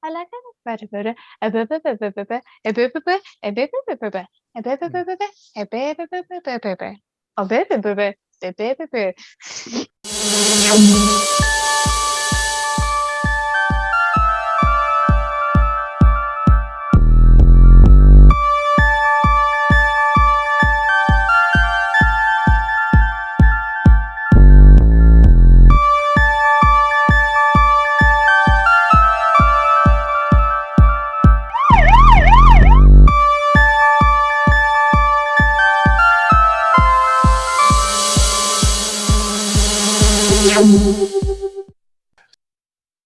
I like it.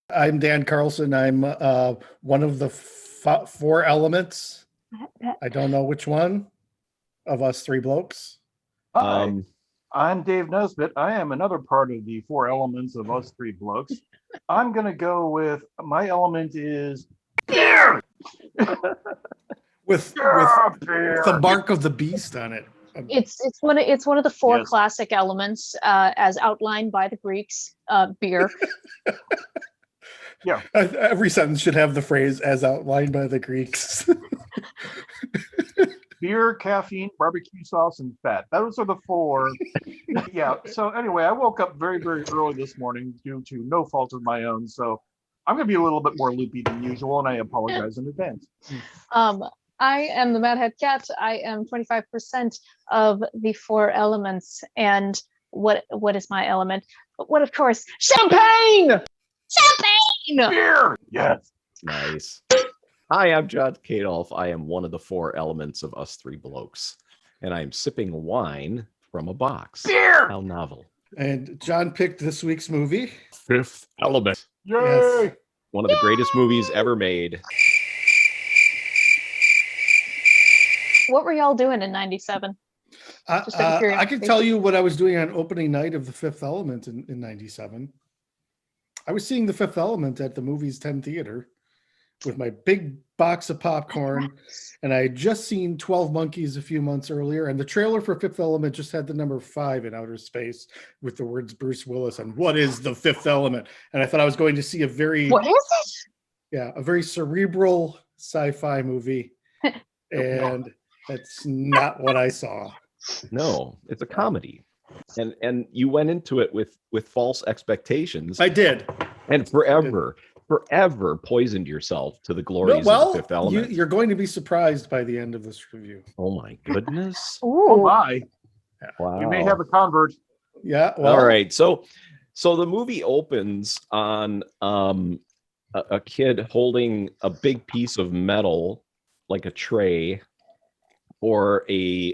I'm Dan Carlson. I'm one of the four elements. I don't know which one of us three blokes. Hi, I'm Dave Nesbitt. I am another part of the four elements of us three blokes. I'm going to go with my element is beer! with the mark of the beast on it. It's one of the four classic elements as outlined by the Greeks. Beer. Yeah. Every sentence should have the phrase "as outlined by the Greeks." Beer, caffeine, barbecue sauce, and fat. Those are the four. Yeah. So anyway, I woke up very, very early this morning due to no fault of my own. So I'm going to be a little bit more loopy than usual, and I apologize in advance. I am the Mad Head Cat. I am 25% of the four elements. And what is my element? What, of course, champagne! Champagne! Beer! Yes. Nice. Hi, I'm John Kadolf. I am one of the four elements of us three blokes. And I'm sipping wine from a box. Beer! How novel. And John picked this week's movie, Fifth Element. Yay! Yes. One of the greatest movies ever made. What were y'all doing in 97? I can tell you what I was doing on opening night of The Fifth Element in 97. I was seeing The Fifth Element at the Movies 10 Theater with my big box of popcorn, and I had just seen 12 Monkeys a few months earlier, and the trailer for Fifth Element just had the number 5 in outer space with the words Bruce Willis and "What is the Fifth Element?" And I thought I was going to see a very cerebral sci-fi movie, and that's not what I saw. No, it's a comedy. And you went into it with false expectations. I did. And forever poisoned yourself to the glories of the Fifth Element. You're going to be surprised by the end of this review. Oh my goodness. Oh my. Wow. We may have a convert. Yeah. Well, all right. So the movie opens on a kid holding a big piece of metal, like a tray, for a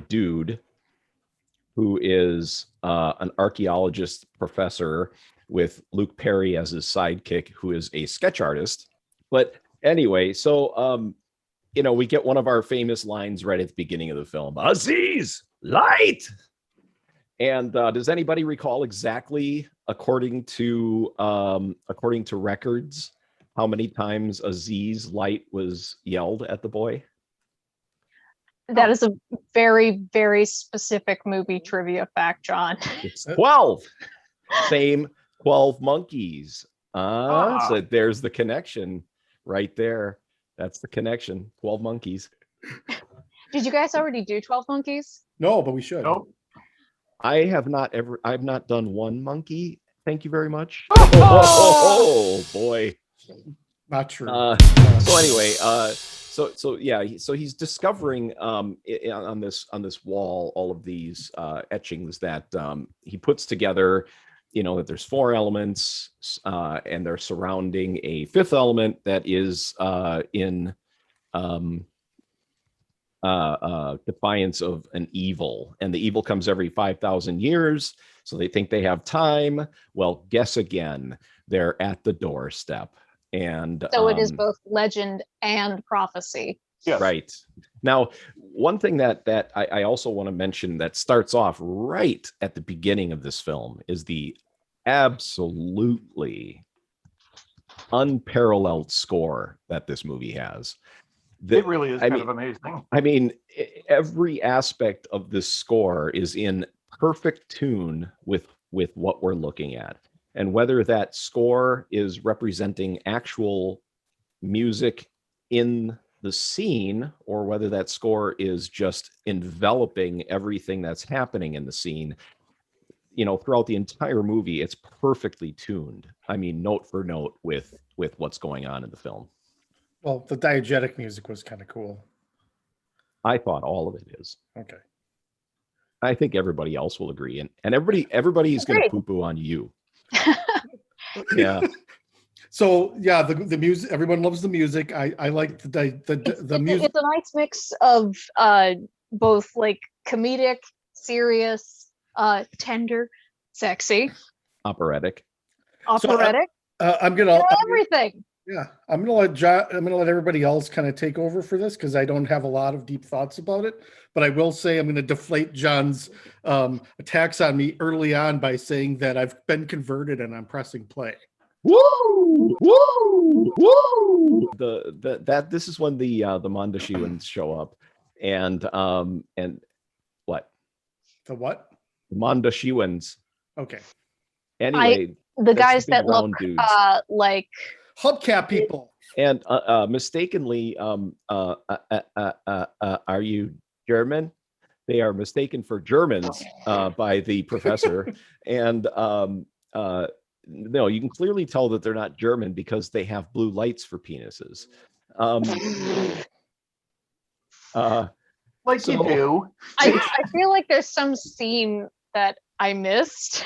dude who is an archaeologist professor with Luke Perry as his sidekick, who is a sketch artist. But anyway, so we get one of our famous lines right at the beginning of the film: Aziz, light. And does anybody recall exactly, according to records, how many times Aziz, light, was yelled at the boy? That is a very, very specific movie trivia fact, John. It's 12. Same 12 monkeys. So there's the connection right there. That's the connection. 12 monkeys. Did you guys already do 12 Monkeys? No, but we should. Nope. I've not done one monkey. Thank you very much. Oh boy. Not true. So anyway, so he's discovering on this wall all of these etchings that he puts together, that there's four elements, and they're surrounding a fifth element that is in defiance of an evil, and the evil comes every 5,000 years, so they think they have time. Well, guess again, they're at the doorstep. And so it is both legend and prophecy. Yes. Right. Now, one thing that I also want to mention that starts off right at the beginning of this film is the absolutely unparalleled score that this movie has. It really is kind of amazing. I mean, every aspect of this score is in perfect tune with what we're looking at. And whether that score is representing actual music in the scene, or whether that score is just enveloping everything that's happening in the scene, throughout the entire movie, it's perfectly tuned. I mean, note for note with what's going on in the film. Well, the diegetic music was kind of cool. I thought all of it is. Okay. I think everybody else will agree, and everybody's going to poo-poo on you. Yeah. So yeah, the music. Everyone loves the music. I like the music. It's a nice mix of both like comedic, serious, tender, sexy, Operatic. operatic. I'm gonna everything. Yeah, I'm gonna let everybody else kind of take over for this because I don't have a lot of deep thoughts about it. But I will say I'm going to deflate John's attacks on me early on by saying that I've been converted and I'm pressing play. Woo! Woo! Woo! This is when the Mondoshawans show up, and what? The what? The Mondoshawans. Okay. Anyway, the guys that look like hubcap people. And mistakenly, are you German? They are mistaken for Germans by the professor, and no, you can clearly tell that they're not German because they have blue lights for penises. Like you do. I feel like there's some scene that I missed.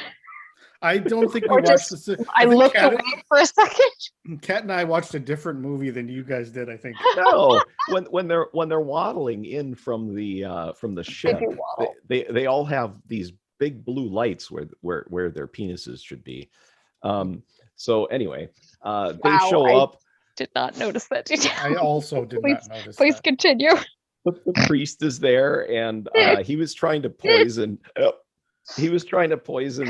I don't think we watched this. I looked away for a second. Kat and I watched a different movie than you guys did, I think. No, when they're waddling in from the ship, they all have these big blue lights where their penises should be. So anyway, they show up. Did not notice that detail. I also did not notice. Please continue. The priest is there, and he was trying to poison. He was trying to poison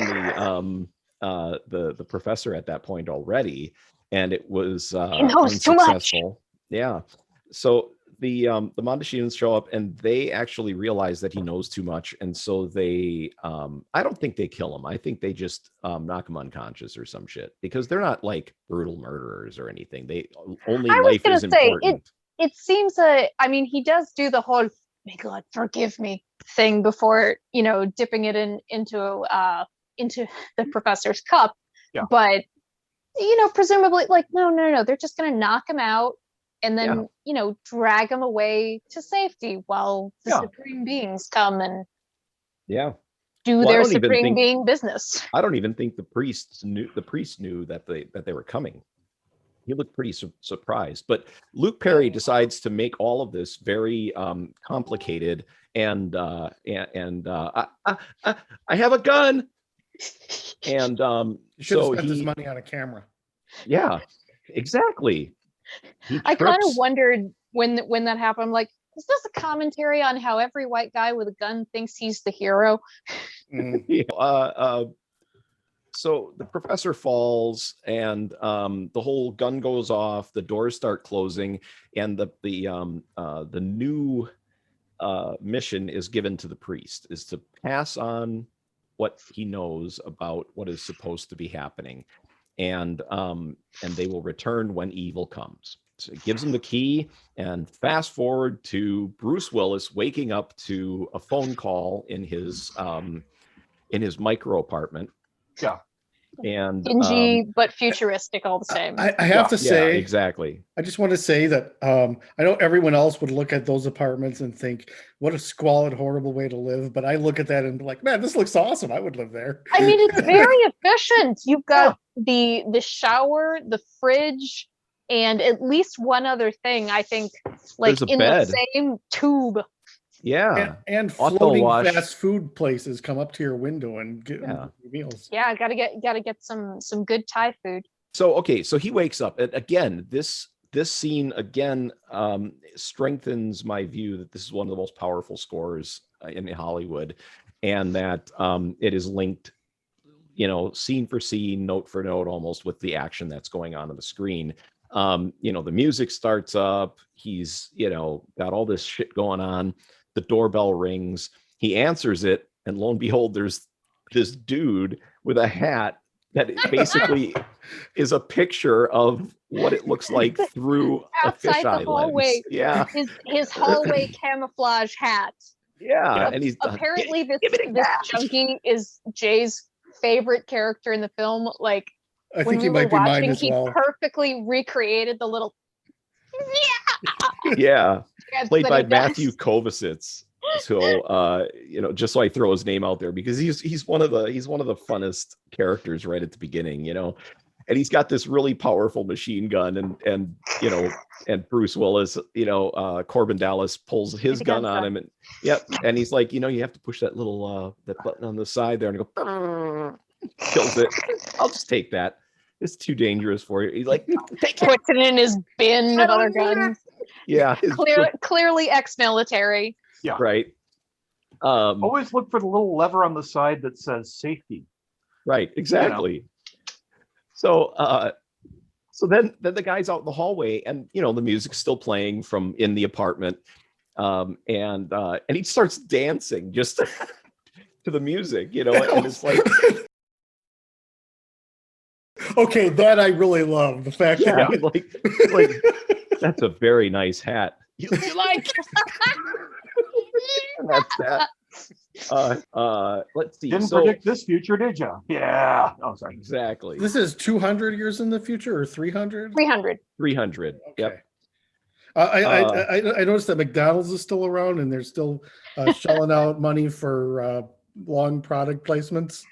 the professor at that point already, and it was unsuccessful. Yeah. So the Mondoshawans show up, and they actually realize that he knows too much, and so they I don't think they kill him. I think they just knock him unconscious or some shit, because they're not like brutal murderers or anything. They only life is important. It seems I mean, he does do the whole "may God forgive me" thing before, dipping it into the professor's cup. Yeah. But presumably, like, no, they're just gonna knock him out and then drag him away to safety while the supreme beings come and do their supreme being business. I don't even think the priest knew that they were coming. He looked pretty surprised, but Luke Perry decides to make all of this very complicated, and I have a gun, and you should have spent his money on a camera. Yeah, exactly. I kind of wondered when that happened. I'm like, is this a commentary on how every white guy with a gun thinks he's the hero? So the professor falls, and the whole gun goes off. The doors start closing, and the new mission is given to the priest, is to pass on what he knows about what is supposed to be happening, and they will return when evil comes. So it gives him the key, and fast forward to Bruce Willis waking up to a phone call in his micro apartment. Yeah. And dingy but futuristic all the same. I have to say, exactly. I just want to say that I know everyone else would look at those apartments and think, what a squalid, horrible way to live. But I look at that and be like, man, this looks awesome. I would live there. I mean, it's very efficient. You've got the shower, the fridge, and at least one other thing, I think, like in bed. the same tube. Yeah. And floating fast food places come up to your window and get meals. Yeah, gotta get some good Thai food. So so he wakes up, and again, this scene again strengthens my view that this is one of the most powerful scores in Hollywood, and that it is linked, scene for scene, note for note, almost, with the action that's going on the screen. The music starts up. He's got all this shit going on. The doorbell rings. He answers it, and lo and behold, there's this dude with a hat that basically is a picture of what it looks like through a Outside the fisheye hallway. lens. Yeah, His hallway camouflage hat. yeah, and he's Apparently give me the this gas. junkie is Jay's favorite character in the film. Like I when think we he were might be mine watching, as he well. perfectly recreated the little Yeah, dance played that by he does. Matthew Kovacic. So just so I throw his name out there because he's one of the funnest characters right at the beginning, and he's got this really powerful machine gun and and Bruce Willis, Corbin Dallas pulls his gun on him, and and he's like, you have to push that little that button on the side there and go kills it. I'll just take that. It's too dangerous for you. He's like, take it. Puts it in his bin of other guns. Yeah, Clearly ex-military. Yeah. Right. Always look for the little lever on the side that says safety. Right, exactly. So then the guy's out in the hallway, and the music's still playing from in the apartment, and he starts dancing just to the music, and it's like, okay, that I really love the fact yeah, that like that's a very nice hat. You like? And that's that. Let's see. Didn't predict this future, did you? Yeah. Oh, sorry. Exactly. this is 200 years in the future or 300? 300. 300. Okay. Yep. I noticed that McDonald's is still around and they're still shelling out money for long product placements.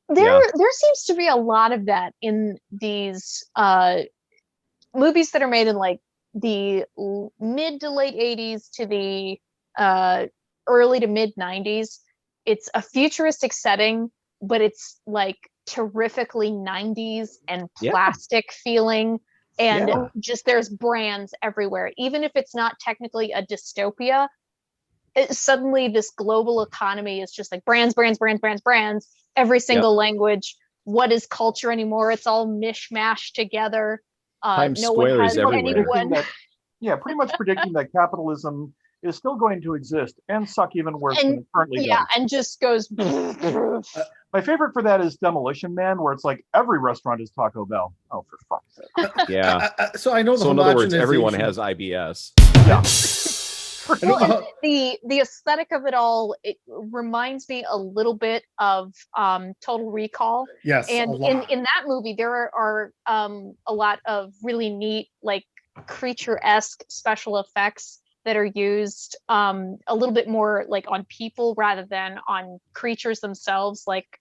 There seems to be a lot of that in these movies that are made in like the mid to late 80s to the early to mid 90s. It's a futuristic setting, but it's like terrifically 90s and plastic feeling, and just there's brands everywhere. Even if it's not technically a dystopia, suddenly this global economy is just like brands, every single language. What is culture anymore? It's all mishmashed together. Times Square is everywhere. Pretty much predicting that capitalism is still going to exist and suck even worse than it currently does. And just goes. My favorite for that is Demolition Man, where it's like every restaurant is Taco Bell. Oh, for fuck's sake. Yeah. So I know. So in other words, everyone has IBS. Yeah. Well, the aesthetic of it all, it reminds me a little bit of Total Recall. Yes, and in that movie there are a lot of really neat like creature-esque special effects that are used a little bit more like on people rather than on creatures themselves, like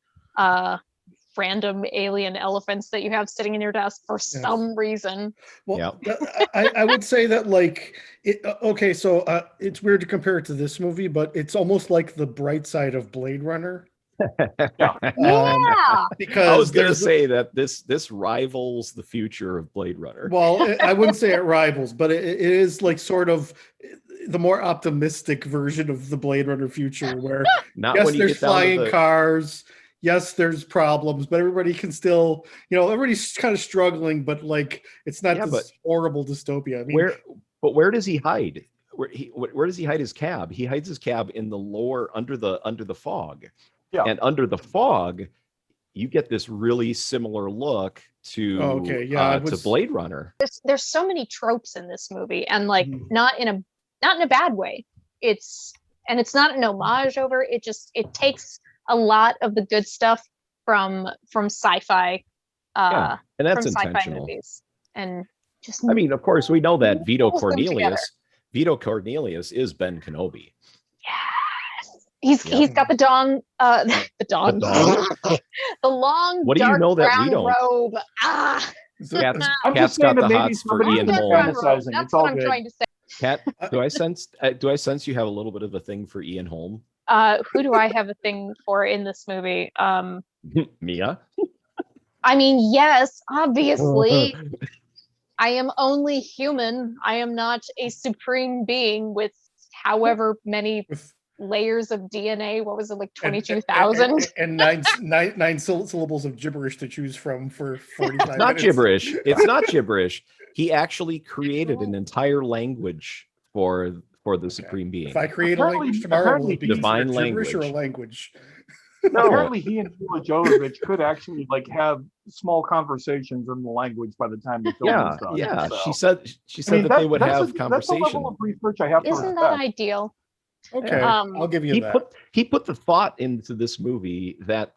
random alien elephants that you have sitting in your desk for some reason. Well, I would say that like it's weird to compare it to this movie, but it's almost like the bright side of Blade Runner. Because I was going to say that this rivals the future of Blade Runner. Well, I wouldn't say it rivals, but it is like sort of the more optimistic version of the Blade Runner future, where there's flying cars. Yes, there's problems, but everybody can still, everybody's kind of struggling, but like it's not this horrible dystopia. I mean, where does he hide? Where does he hide his cab? He hides his cab in the lower under the fog. Yeah. And under the fog, you get this really similar look to to Blade Runner. There's so many tropes in this movie, and like not in a bad way. It's not an homage over. It takes a lot of the good stuff from sci-fi, and that's from sci-fi intentional. Movies, and just. I mean, of course, we know that Vito Cornelius is Ben Kenobi. Yes, he's got the dong, the long. What do you know that we don't? Robe. Cat's got the hots for Ian Holm. That's what I'm trying to say. Kat, do I sense you have a little bit of a thing for Ian Holm? Who do I have a thing for in this movie? Mia? I mean, yes, obviously. I am only human. I am not a supreme being with however many layers of DNA. What was it, like 22,000? And nine syllables of gibberish to choose from for 45 minutes. Not gibberish. It's not gibberish. He actually created an entire language for the supreme being. If I create a language tomorrow, will it be divine gibberish language or a language? No. Apparently, he and Mila Jovovich could actually like have small conversations in the language by the time the film Yeah, was done. yeah. So, She said that they would have That's a level conversation. of research I have to Isn't respect. that ideal? Okay, Um, I'll give you He that. put the thought into this movie that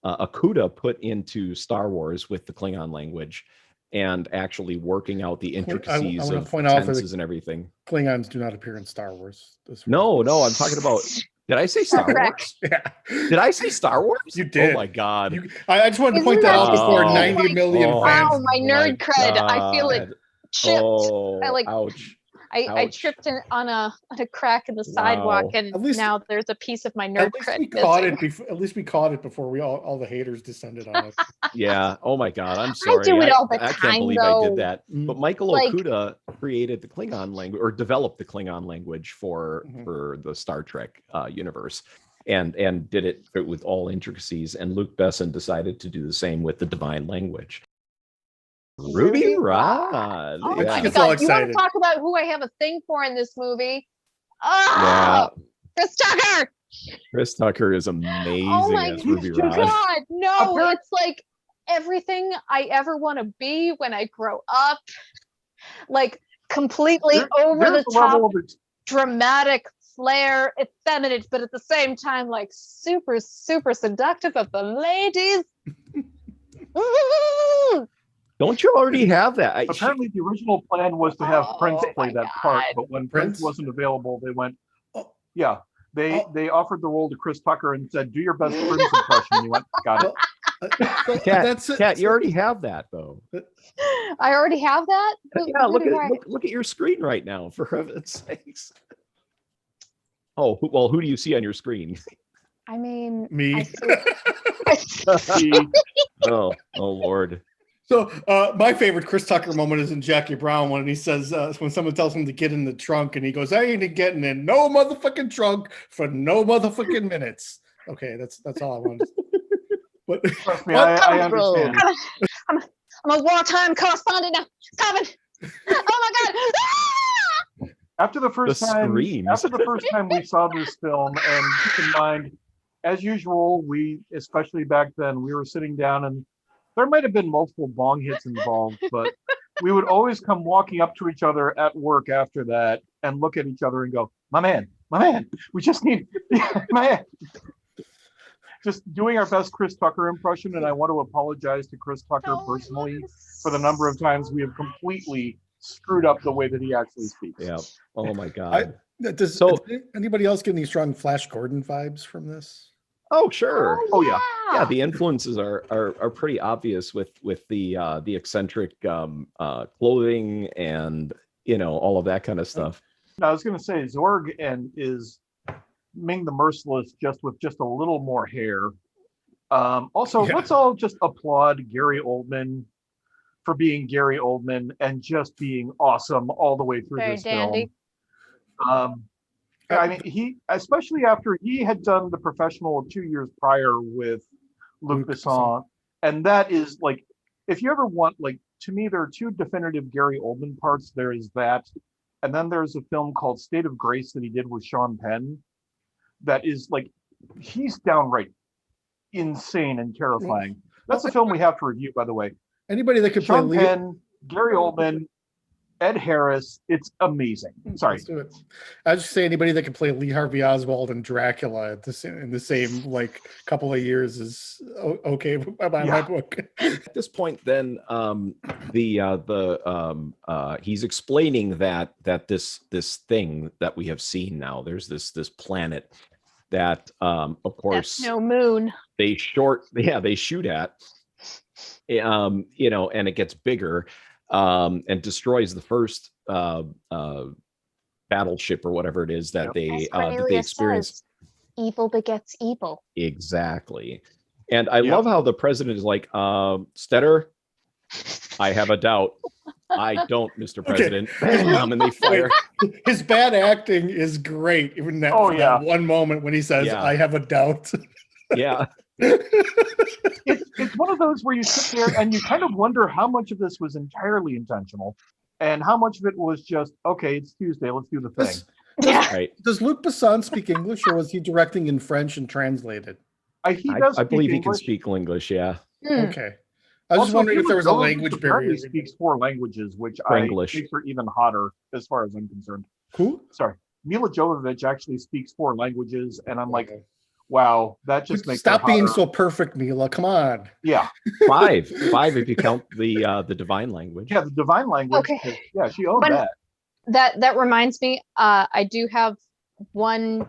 Akuda put into Star Wars with the Klingon language, and actually working out the intricacies wanna of point out that tenses and everything. Klingons do not appear in Star Wars. No, I'm talking about. Did I say Star Correct. Wars? Yeah. Did I say Star Wars? You did. Oh my god! I just wanted to point Isn't that that out before just- 90 million oh, fans. wow, my nerd cred. I feel it God. chipped. Oh, I like ouch! I Ouch. tripped on a crack in the sidewalk, Wow. and At least- now there's a piece of my nerd At least cred we caught missing. it before. At least we caught it before we all the haters descended on us. Yeah. Oh my God. I'm sorry. do it all the I can't time, believe I though. did that. But Michael Like- Okuda created the Klingon language, or developed the Klingon language for the Star Trek universe, and did it with all intricacies. And Luke Besson decided to do the same with the Divine language. Ruby Rod. Oh Yeah. my Gets all god! You want excited. to talk about who I have a thing for in this movie? Yeah. Oh, Chris Tucker! Chris Tucker is amazing Oh my as Ruby God. Rod. God, no! Apparently- It's like everything I ever want to be when I grow up. Like completely over the There's a level top, of dramatic flair, effeminate, but at the same time, like super, super seductive of the ladies. Ooh. Don't you already have that? Apparently, the original plan was to have Oh Prince play my that part, God. but when Prince? Prince wasn't available, they went, Oh. yeah. They offered the role to Chris Tucker and said, "Do your best Prince impression." And he went, "Got it." So Kat, that's it. Kat, you already have that though. I already have that. Yeah, Who look do at I- look at your screen right now, for heaven's sakes. Oh, who do you see on your screen? I mean, Me. Oh Lord. So my favorite Chris Tucker moment is in Jackie Brown when he says when someone tells him to get in the trunk and he goes, "I ain't getting in no motherfucking trunk for no motherfucking minutes." Okay, that's all I wanted. But Trust me, What? I understand. I'm a wartime correspondent now. Corbin. Oh my God. Ah! After the first time, screams. we saw this film, and keep in mind, as usual, we, especially back then, we were sitting down, and there might have been multiple bong hits involved, but we would always come walking up to each other at work after that and look at each other and go, my man, we just need, my man. Just doing our best Chris Tucker impression, and I want to apologize to Chris Tucker personally for the number of times we have completely screwed up the way that he actually speaks. Yeah. Oh my God. does anybody else get any strong Flash Gordon vibes from this? Oh sure. Oh, yeah. Yeah, the influences are pretty obvious with the eccentric clothing and all of that kind of stuff. Now, I was going to say Zorg is Ming the Merciless just with just a little more hair. Also, Yeah. let's all just applaud Gary Oldman for being Gary Oldman and just being awesome all the way through Very this dandy. film. I mean, he, especially after he had done The Professional 2 years prior with Luc Luc Besson, and that is like, if you ever want, like, to me, there are two definitive Gary Oldman parts. There is that, and then there's a film called State of Grace that he did with Sean Penn. That is like, he's downright insane and terrifying. That's a film we have to review, by the way. Anybody that could play Sean Penn, Gary Oldman, Ed Harris. It's amazing. Sorry. Let's do it. I was just say anybody that can play Lee Harvey Oswald and Dracula in the same like couple of years is okay by my book. At this point, then he's explaining that this thing that we have seen now. There's this planet that of course That's no moon. they shoot at, and it gets bigger, and destroys the first battleship or whatever it is that As they Cornelius experience. says, evil begets evil. Exactly. And I love how the president is like, Stetter, I have a doubt. I don't, Mr. President. And they fire. His bad acting is great. Even that, that one moment when he says, I have a doubt. Yeah. It's one of those where you sit there and you kind of wonder how much of this was entirely intentional and how much of it was just, okay, it's Tuesday, let's do the thing. Right. Does Luc Besson speak English, or was he directing in French and translated? He does I speak believe he can English. speak English. Yeah. Okay. I was just Also, wondering if there was a Mila Jovovich language barrier. apparently speaks 4 languages, which Franglish. makes her even hotter as far as I'm concerned. Who? Sorry. Mila Jovovich actually speaks 4 languages, and I'm like, wow, that just makes Stop her being hotter. so perfect, Mila. Come on. Yeah. 5 if you count the divine language. Yeah, the divine language. Okay. Yeah, she owned that. That reminds me, I do have one,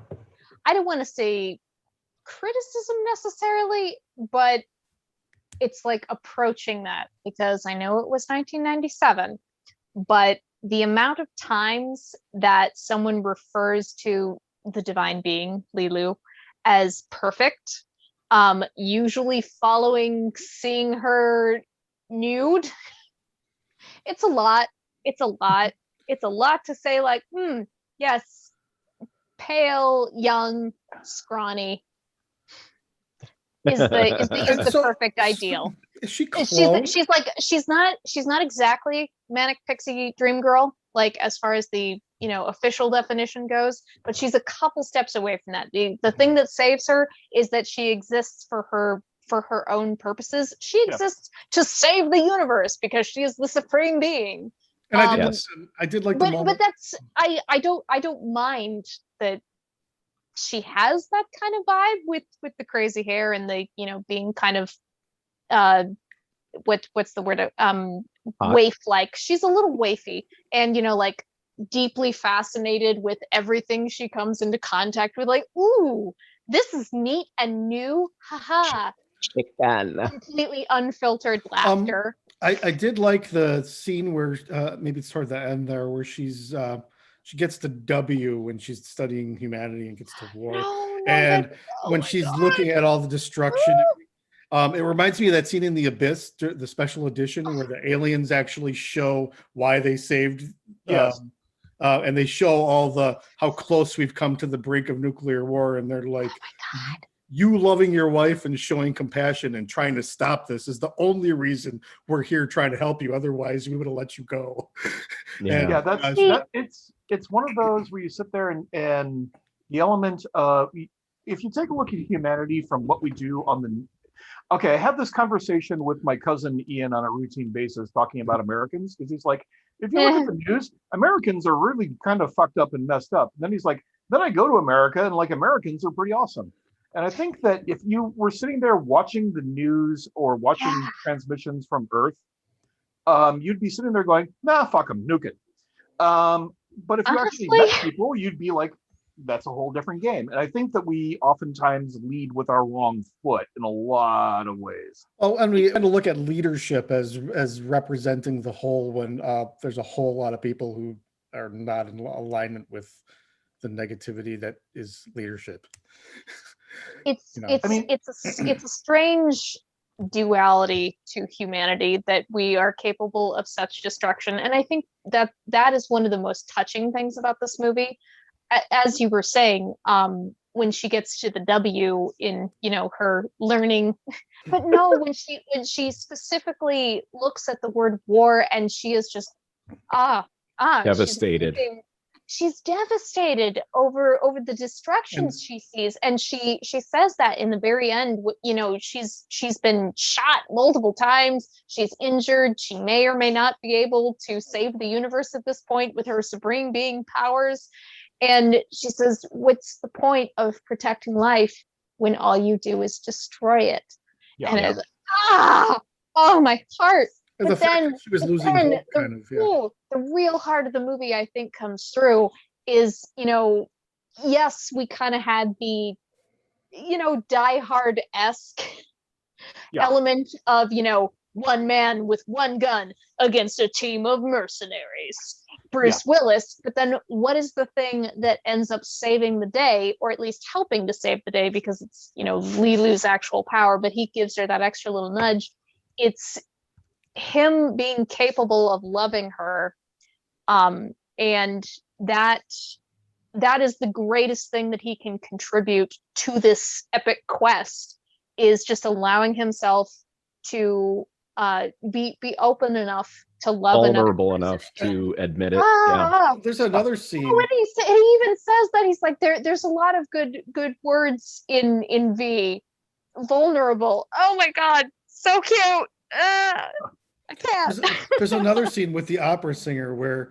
I don't want to say criticism necessarily, but it's like approaching that, because I know it was 1997, but the amount of times that someone refers to the divine being, LeeLoo, as perfect, usually following seeing her nude, it's a lot. It's a lot to say, like, yes, pale, young, scrawny is the perfect ideal. Is she cloned? She's not exactly manic pixie dream girl, like as far as the official definition goes, but she's a couple steps away from that. The thing that saves her is that she exists for her own purposes. She exists to save the universe because she is the supreme being. And I did like the moment. But that's I don't mind that she has that kind of vibe with the crazy hair and the being kind of what's the word, waif like. She's a little waify, and like deeply fascinated with everything she comes into contact with, like, ooh, this is neat and new, haha. Completely unfiltered laughter. I did like the scene where maybe it's toward the end there, where she gets the W when she's studying humanity and gets to war. When she's looking at all the destruction, it reminds me of that scene in The Abyss, the special edition, where the aliens actually show why they saved. And they show all how close we've come to the brink of nuclear war, and they're like, "Oh my God. You loving your wife and showing compassion and trying to stop this is the only reason we're here trying to help you. Otherwise, we would have let you go." It's one of those where you sit there and the element of, if you take a look at humanity from what we do on the. Okay, I have this conversation with my cousin Ian on a routine basis talking about Americans, because he's like, if you look at the news, Americans are really kind of fucked up and messed up. And then he's like, then I go to America and like Americans are pretty awesome. And I think that if you were sitting there watching the news or watching transmissions from Earth, you'd be sitting there going, nah, fuck them, nuke it. But if you actually met people, you'd be like, that's a whole different game. And I think that we oftentimes lead with our wrong foot in a lot of ways. Oh, and we had to look at leadership as representing the whole, when there's a whole lot of people who are not in alignment with the negativity that is leadership. It's a strange duality to humanity, that we are capable of such destruction. And I think that is one of the most touching things about this movie. As you were saying, when she gets to the W in her learning, but no, when she specifically looks at the word war, and she is just devastated. She's devastated over the destructions she sees, and she says that in the very end. She's been shot multiple times. She's injured. She may or may not be able to save the universe at this point with her supreme being powers. And she says, what's the point of protecting life when all you do is destroy it? And it's like, oh, my heart. But then, she was losing hope, the real heart of the movie, I think, comes through is, yes, we kind of had the, Die Hard-esque element of, one man with one gun against a team of mercenaries. Bruce Willis, but then what is the thing that ends up saving the day, or at least helping to save the day, because it's LeeLoo's actual power, but he gives her that extra little nudge. It's him being capable of loving her, and that is the greatest thing that he can contribute to this epic quest, is just allowing himself to be open enough to love vulnerable another enough to admit it. There's another scene. When he even says that, he's like, there's a lot of good words in V. Vulnerable. Oh my god, so cute. I can't. There's another scene with the opera singer where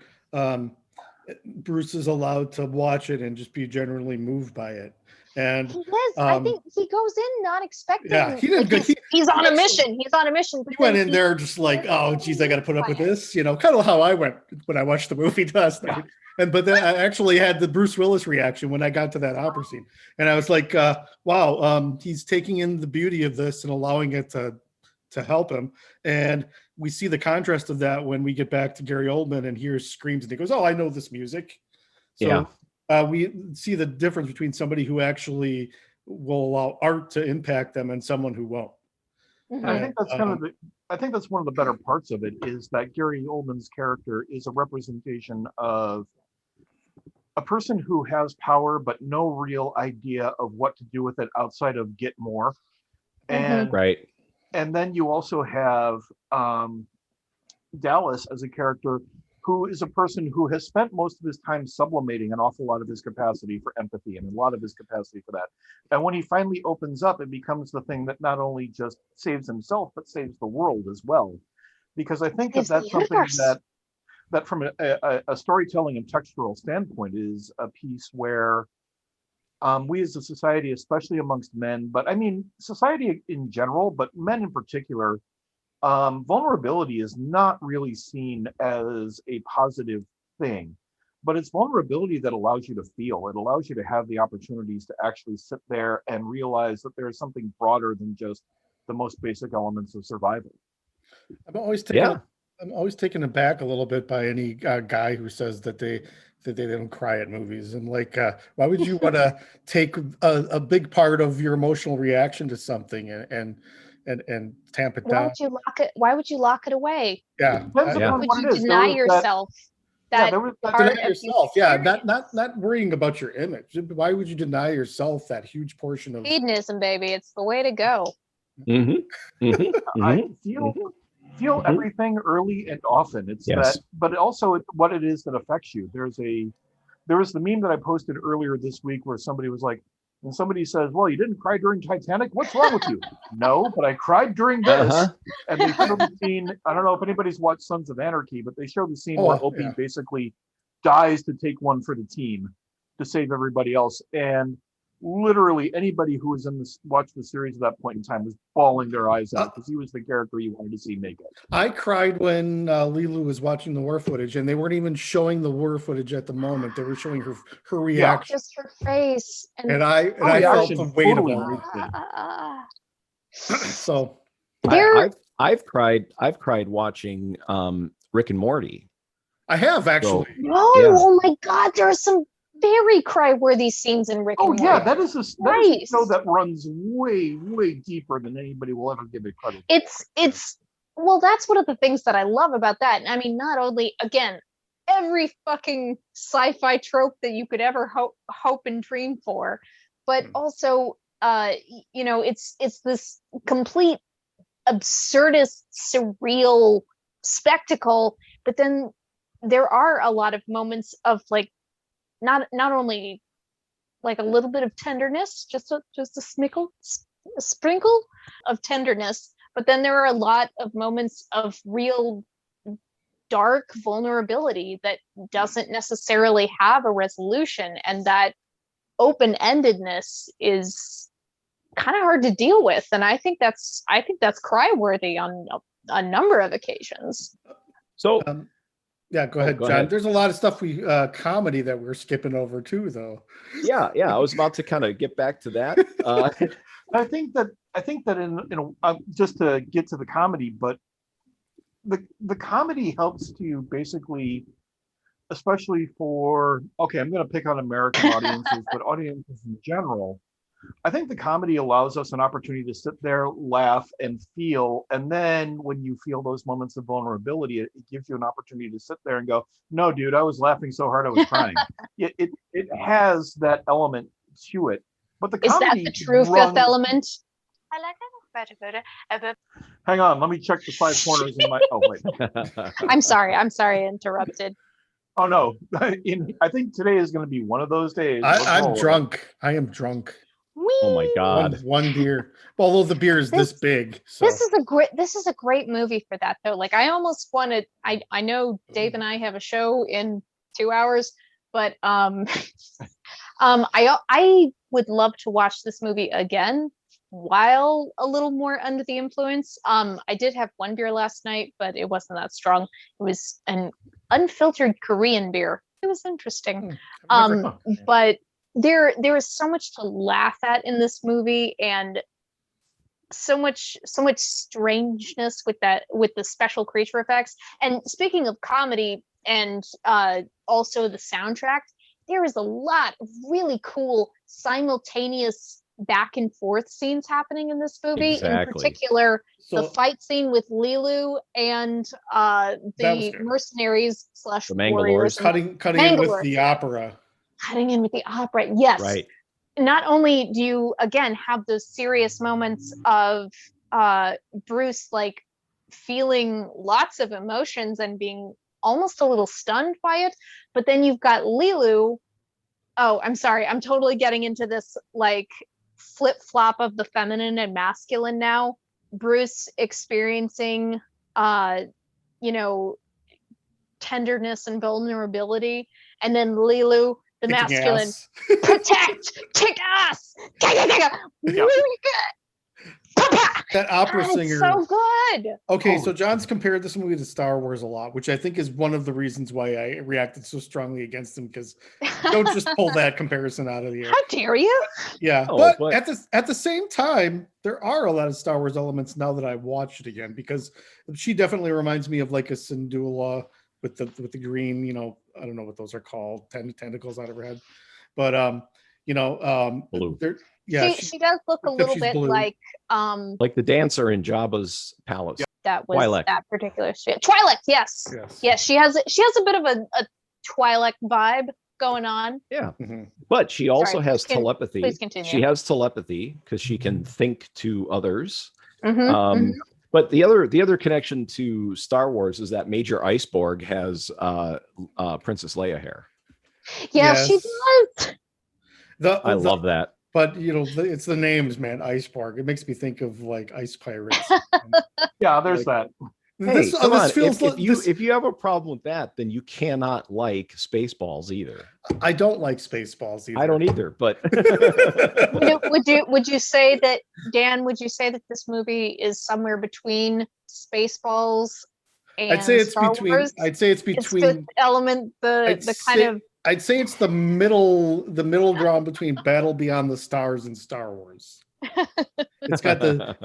Bruce is allowed to watch it and just be generally moved by it. And he is. I think he goes in not expecting. Yeah, he didn't. Like he's on a mission. He's on a mission. He went in there just like, oh, geez, I got to put up with this. You know, kind of how I went when I watched the movie last night. But then I actually had the Bruce Willis reaction when I got to that opera scene, and I was like, wow, he's taking in the beauty of this and allowing it to help him. And we see the contrast of that when we get back to Gary Oldman and hears screams and he goes, oh, I know this music. So we see the difference between somebody who actually will allow art to impact them and someone who won't. Mm-hmm. I think that's I think that's one of the better parts of it, is that Gary Oldman's character is a representation of a person who has power but no real idea of what to do with it outside of get more. And and then you also have Dallas as a character who is a person who has spent most of his time sublimating an awful lot of his capacity for empathy and a lot of his capacity for that. And when he finally opens up, it becomes the thing that not only just saves himself, but saves the world as well. Because I think that's something that from a storytelling and textural standpoint is a piece where we as a society, especially amongst men, but I mean, society in general, but men in particular, vulnerability is not really seen as a positive thing, but it's vulnerability that allows you to feel. It allows you to have the opportunities to actually sit there and realize that there's something broader than just the most basic elements of survival. I'm always taken aback a little bit by any guy who says that they don't cry at movies. And like, why would you want to take a big part of your emotional reaction to something and tamp it down? Why would you lock it away? Yeah. Why would you deny yourself that part of yourself? Yeah, not worrying about your image. Why would you deny yourself that huge portion of hedonism, baby? It's the way to go. I feel everything early and often. It's that, but also what it is that affects you. There was the meme that I posted earlier this week where somebody was like, and somebody says, well, you didn't cry during Titanic? What's wrong with you? No, but I cried during this. And they show the scene. I don't know if anybody's watched Sons of Anarchy, but they show the scene where Opie basically dies to take one for the team to save everybody else. And literally anybody who was watched the series at that point in time was bawling their eyes out because he was the character you wanted to see make it. I cried when LeeLoo was watching the war footage, and they weren't even showing the war footage at the moment. They were showing her reaction, just her face, and I felt the weight of it. So I've cried watching Rick and Morty. I have actually. Oh my God, there are some very cry-worthy scenes in Rick and Morty. Yeah, that is a show that runs way, way deeper than anybody will ever give it credit. Well, that's one of the things that I love about that. I mean, not only, again, every fucking sci-fi trope that you could ever hope and dream for, but also, it's this complete absurdist, surreal spectacle. But then there are a lot of moments of like, not only like a little bit of tenderness, just a sprinkle of tenderness, but then there are a lot of moments of real dark vulnerability that doesn't necessarily have a resolution, and that open-endedness is kind of hard to deal with. And I think that's cry-worthy on a number of occasions. So. Yeah, go ahead, John. There's a lot of stuff comedy that we're skipping over too, though. Yeah. I was about to kind of get back to that. I think that in just to get to the comedy, but the comedy helps to basically, especially for I'm going to pick on American audiences, but audiences in general. I think the comedy allows us an opportunity to sit there, laugh, and feel. And then when you feel those moments of vulnerability, it gives you an opportunity to sit there and go, no, dude, I was laughing so hard I was crying. It has that element to it. But the comedy is that the true fifth element? Hang on, let me check the 5 corners in my. Oh wait. I'm sorry. I interrupted. Oh no. I think today is going to be one of those days. I'm drunk. I am drunk. Oh my God. One beer. Although the beer is this big. So. This is a great movie for that though. Like I almost wanted. I know Dave and I have a show in 2 hours, but I would love to watch this movie again while a little more under the influence. I did have one beer last night, but it wasn't that strong. It was an unfiltered Korean beer. It was interesting. But there is so much to laugh at in this movie, and so much strangeness with the special creature effects. And speaking of comedy and also the soundtrack, there is a lot of really cool simultaneous back and forth scenes happening in this movie. Exactly. In particular, the fight scene with LeeLoo and the mercenaries / the warriors. Cutting in with the opera. Cutting in with the opera, yes. Right. Not only do you again have those serious moments of Bruce like feeling lots of emotions and being almost a little stunned by it, but then you've got LeeLoo. Oh, I'm sorry, I'm totally getting into this like flip-flop of the feminine and masculine now. Bruce experiencing tenderness and vulnerability, and then LeeLoo, the Kicking masculine, ass. protect, kick ass, That opera God, singer. it's so good. Okay, so John's compared this movie to Star Wars a lot, which I think is one of the reasons why I reacted so strongly against him, because don't just pull that comparison out of the air. How dare you? Yeah, Oh, but at the same time, there are a lot of Star Wars elements now that I watched it again, because she definitely reminds me of like a Syndulla with the green, I don't know what those are called, tentacles out of her head, but Blue. Yeah, she does look a little bit blue. like the dancer in Jabba's palace. that was Twi'lek. that particular Twi'lek. Yes. Yes, she has a bit of a Twi'lek vibe going on. Yeah. Mm-hmm. But she also has please telepathy. please continue. She has telepathy because she can think to others. Mhm, But the other connection to Star Wars is that Major Iceborg has Princess Leia hair. Yeah, she does. I love that. But it's the names, man. Iceborg. It makes me think of like ice pirates. Yeah, there's that. Hey, come on. Feels if you have a problem with that, then you cannot like Spaceballs either. I don't like Spaceballs either. I don't either. But would you say that, Dan? Would you say that this movie is somewhere between Spaceballs and I'd say it's Star between. Wars? I'd say it's between. It's the element, I'd say it's the middle ground between Battle Beyond the Stars and Star Wars. It's got the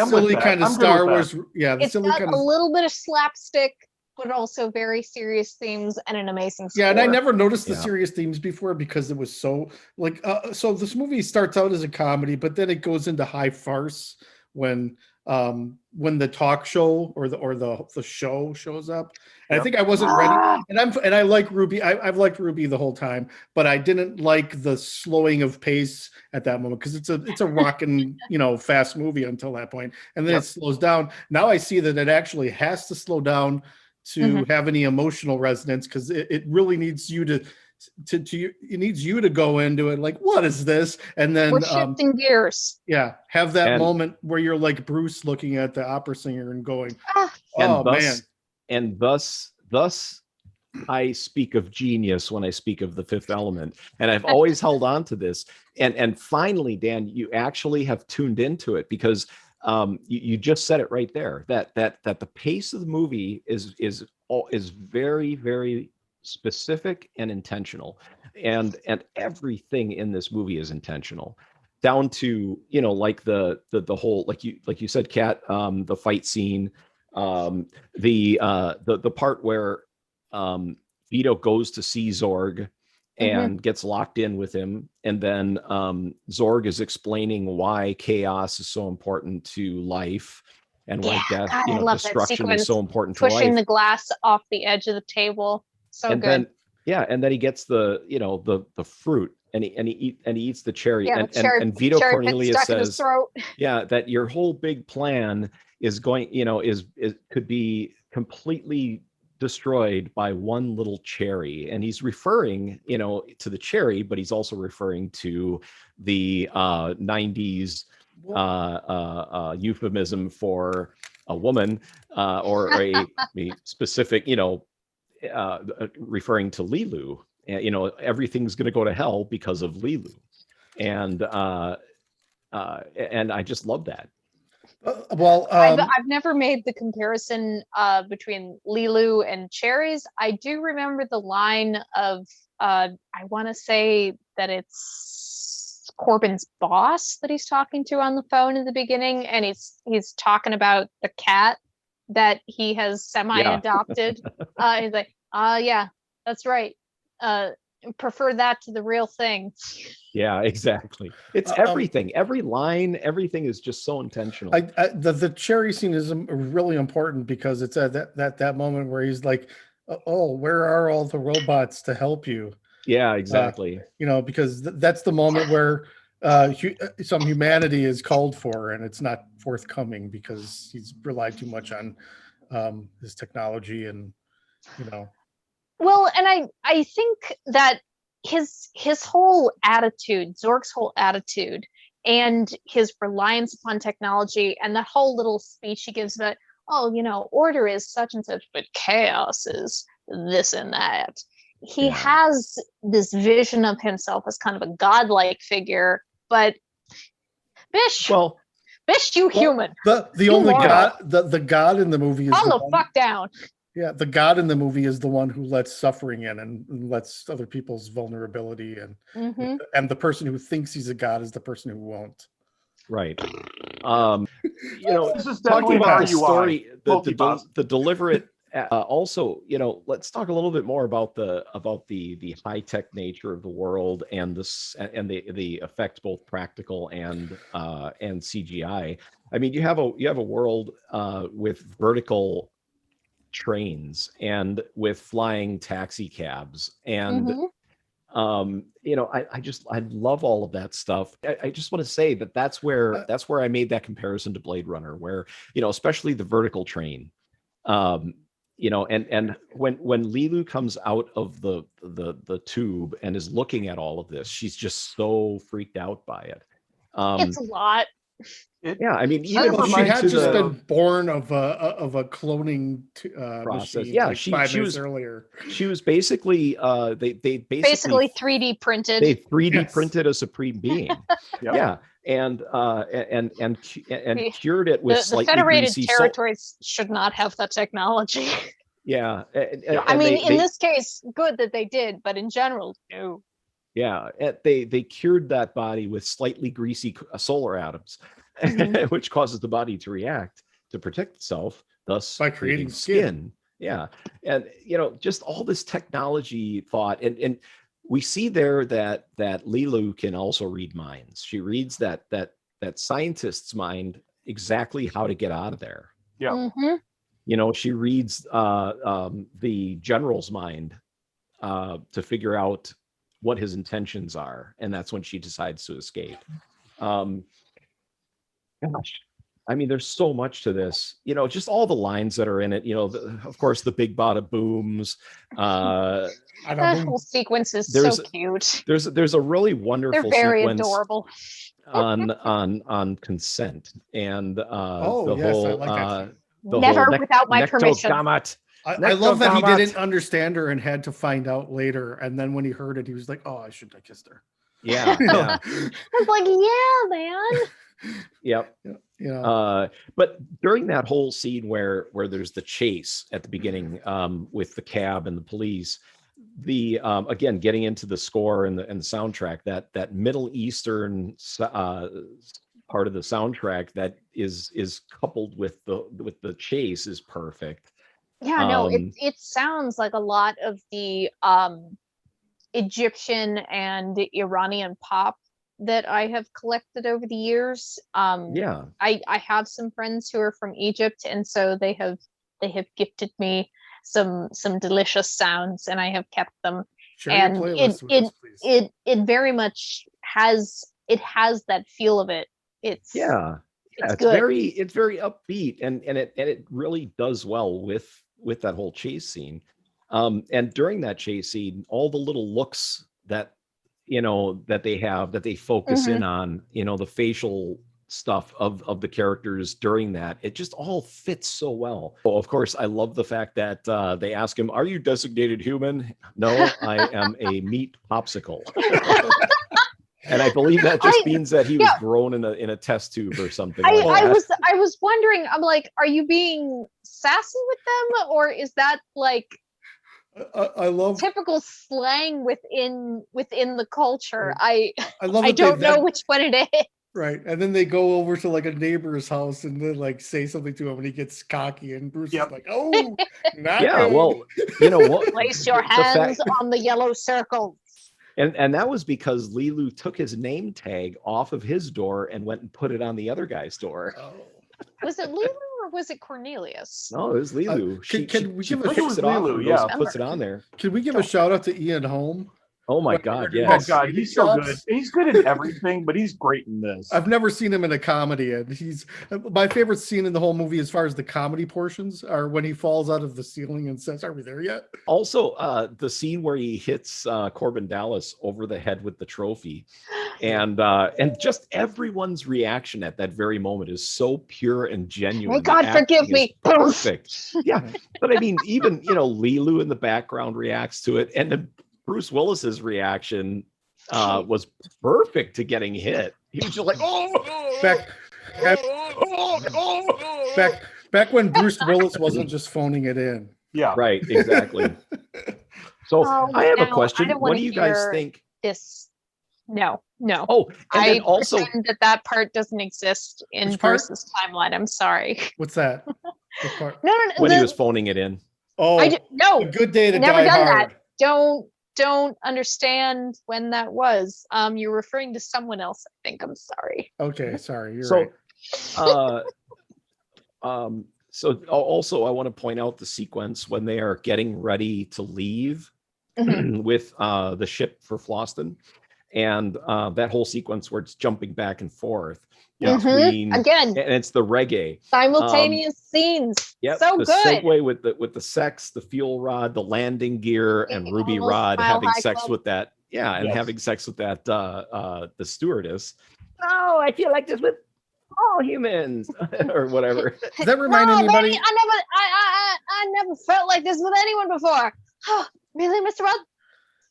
silly kind of Star Wars. Yeah, it's got a little bit of slapstick, but also very serious themes and an amazing score. Yeah, and I never noticed the serious themes before because it was so like. So this movie starts out as a comedy, but then it goes into high farce when the talk show or the show shows up. And I think I wasn't ready. And I like Ruby. I've liked Ruby the whole time, but I didn't like the slowing of pace at that moment because it's a rockin' fast movie until that point, and then it slows down. Now I see that it actually has to slow down to have any emotional resonance because it really needs you to it needs you to go into it like, what is this? And then we're shifting gears. Yeah, have that moment where you're like Bruce looking at the opera singer and going, man. And thus I speak of genius when I speak of The Fifth Element. And I've always held on to this. And finally, Dan, you actually have tuned into it because you just said it right there, that the pace of the movie is very, very specific and intentional, and everything in this movie is intentional, down to like the whole like you said, Kat, the fight scene, the part where Vito goes to see Zorg and gets locked in with him, and then Zorg is explaining why chaos is so important to life and why death, destruction is so important to life. Pushing the glass off the edge of the table. So and good. Then he gets the fruit. and he eats the cherry, Yeah, and Vito cherry pit Cornelius stuck in his says, throat. yeah, that your whole big plan is going, is could be completely destroyed by one little cherry. And he's referring, to the cherry, but he's also referring to the 90s euphemism for a woman, or a specific, referring to LeeLoo. Everything's going to go to hell because of LeeLoo. And I just love that. I've never made the comparison between LeeLoo and cherries. I do remember the line of I want to say that it's Corbin's boss that he's talking to on the phone in the beginning, and he's talking about the cat that he has semi-adopted. He's like, yeah, that's right. Prefer that to the real thing. Yeah, exactly. It's everything. Every line, everything is just so intentional. The cherry scene is really important because it's at that moment where he's like, "Oh, where are all the robots to help you?" Yeah, exactly. Because that's the moment where some humanity is called for, and it's not forthcoming because he's relied too much on his technology, and Well, and I think that his whole attitude, Zorg's whole attitude, and his reliance upon technology, and that whole little speech he gives about, order is such and such, but chaos is this and that. He has this vision of himself as kind of a godlike figure, but bish, you human. The only god, the god in the movie is calm the fuck down. Yeah, the god in the movie is the one who lets suffering in and lets other people's vulnerability, and the person who thinks he's a god is the person who won't. Right. This is talking about the RUI. story, the deliberate. Also, let's talk a little bit more about the high tech nature of the world and the effect, both practical and CGI. I mean, you have a world with vertical trains and with flying taxi cabs, and I love all of that stuff. I just want to say that's where I made that comparison to Blade Runner, where especially the vertical train, and when LeeLoo comes out of the tube and is looking at all of this, she's just so freaked out by it. It's a lot. I mean, even she had just been born of a cloning process. machine, Yeah, like she 5 minutes was earlier. She was basically they basically 3D printed. They 3D printed a supreme being. Yeah, and cured it with the slightly Federated greasy Territories should not have that technology. Yeah, I mean, in this case, good that they did, but in general, no. Yeah, they cured that body with slightly greasy solar atoms, which causes the body to react to protect itself, thus by creating skin. Yeah, and just all this technology thought, and we see there that LeeLoo can also read minds. She reads that scientist's mind, exactly how to get out of there. Yeah. She reads the general's mind to figure out what his intentions are, and that's when she decides to escape. Gosh, I mean, there's so much to this, just all the lines that are in it, of course, the big bada booms. That whole sequence is so cute. There's a really wonderful They're very sequence adorable on consent, and the whole never without my permission. I love that he didn't understand her and had to find out later. And then when he heard it, he was like, "Oh, I shouldn't have kissed her." Yeah. I was like, "Yeah, man." Yep. But during that whole scene where there's the chase at the beginning, with the cab and the police, the again getting into the score and the soundtrack, that Middle Eastern part of the soundtrack that is coupled with the chase is perfect. Yeah, no, it sounds like a lot of the Egyptian and Iranian pop that I have collected over the years. I have some friends who are from Egypt, and so they have gifted me some delicious sounds, and I have kept them. Share your and playlist with us, please. it very much has that feel of it. It's it's good. it's very upbeat, and it really does well with that whole chase scene. And during that chase scene, all the little looks that that they focus in on, the facial stuff of the characters during that, it just all fits so well. Well, of course, I love the fact that they ask him, "Are you designated human?" "No, I am a meat popsicle." And I believe that just means that he was grown in a test tube or something. I was wondering, I'm like, are you being sassy with them, or is that like I love typical slang within the culture? I love I don't know which one it is. Right. And then they go over to like a neighbor's house and then like say something to him and he gets cocky and Bruce is like, "Oh, not good." Well, you know what? Place your hands on the yellow circles. And that was because LeeLoo took his name tag off of his door and went and put it on the other guy's door. Oh. Was it LeeLoo or was it Cornelius? No, it was LeeLoo. She picks it off LeeLoo, and yeah. puts it on there. Can we give a shout out to Ian Holm? Oh my God, Oh yes. God, he's so good. He's good in everything, but he's great in this. I've never seen him in a comedy, and he's my favorite scene in the whole movie as far as the comedy portions are when he falls out of the ceiling and says, "Are we there yet?" Also, the scene where he hits Corbin Dallas over the head with the trophy, and just everyone's reaction at that very moment is so pure and genuine. May God forgive me. Perfect. Yeah, but I mean, even LeeLoo in the background reacts to it, and then Bruce Willis's reaction was perfect to getting hit. He was just like, back when Bruce Willis wasn't just phoning it in. Yeah, right, exactly. So I have a question. What do you guys think? This, no. Oh, and I then also that part doesn't exist in Bruce's timeline. I'm sorry. What's that? What part? No. When he was phoning it in. Oh, no. A Good Day to Never Die done Hard. That. Don't understand when that was. You're referring to someone else, I think. I'm sorry. Okay, sorry. You're right. So also I want to point out the sequence when they are getting ready to leave with the ship for Floston, and that whole sequence where it's jumping back and forth between, again, and it's the reggae simultaneous scenes. Yep, so the good. segue with the sex, the fuel rod, the landing gear, and Ruby Rod having sex with that. Yeah, and having sex with that the stewardess. Oh, I feel like this with all humans or whatever. Does that remind anybody? Baby, I never felt like this with anyone before. Oh, really, Mr. Rod?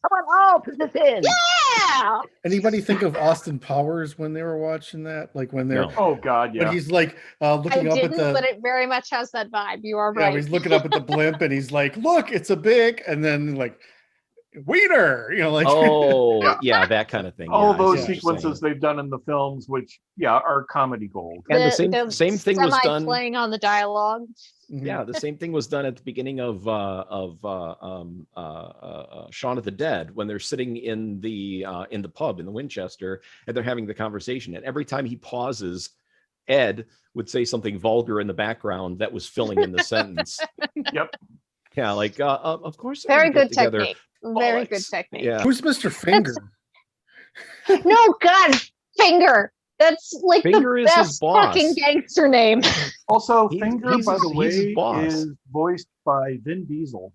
I want all positions. Yeah. Anybody think of Austin Powers when they were watching that? Like when they're oh God, yeah. when he's like looking up at the, but it very much has that vibe. You are right. Yeah, he's looking up at the blimp and he's like, "Look, it's a big," and then like, "Wiener," like. Oh yeah, that kind of thing. All those sequences they've done in the films, which are comedy gold. And the same thing was done playing on the dialogue. Yeah, the same thing was done at the beginning of Shaun of the Dead when they're sitting in the pub in the Winchester and they're having the conversation. And every time he pauses, Ed would say something vulgar in the background that was filling in the sentence. Yep. Yeah, like of course. Very good technique. Very good technique. Yeah. Who's Mr. Finger? No, God, Finger. That's like Finger the is best his boss. fucking gangster name. Also, Finger, by the way, boss. is voiced by Vin Diesel.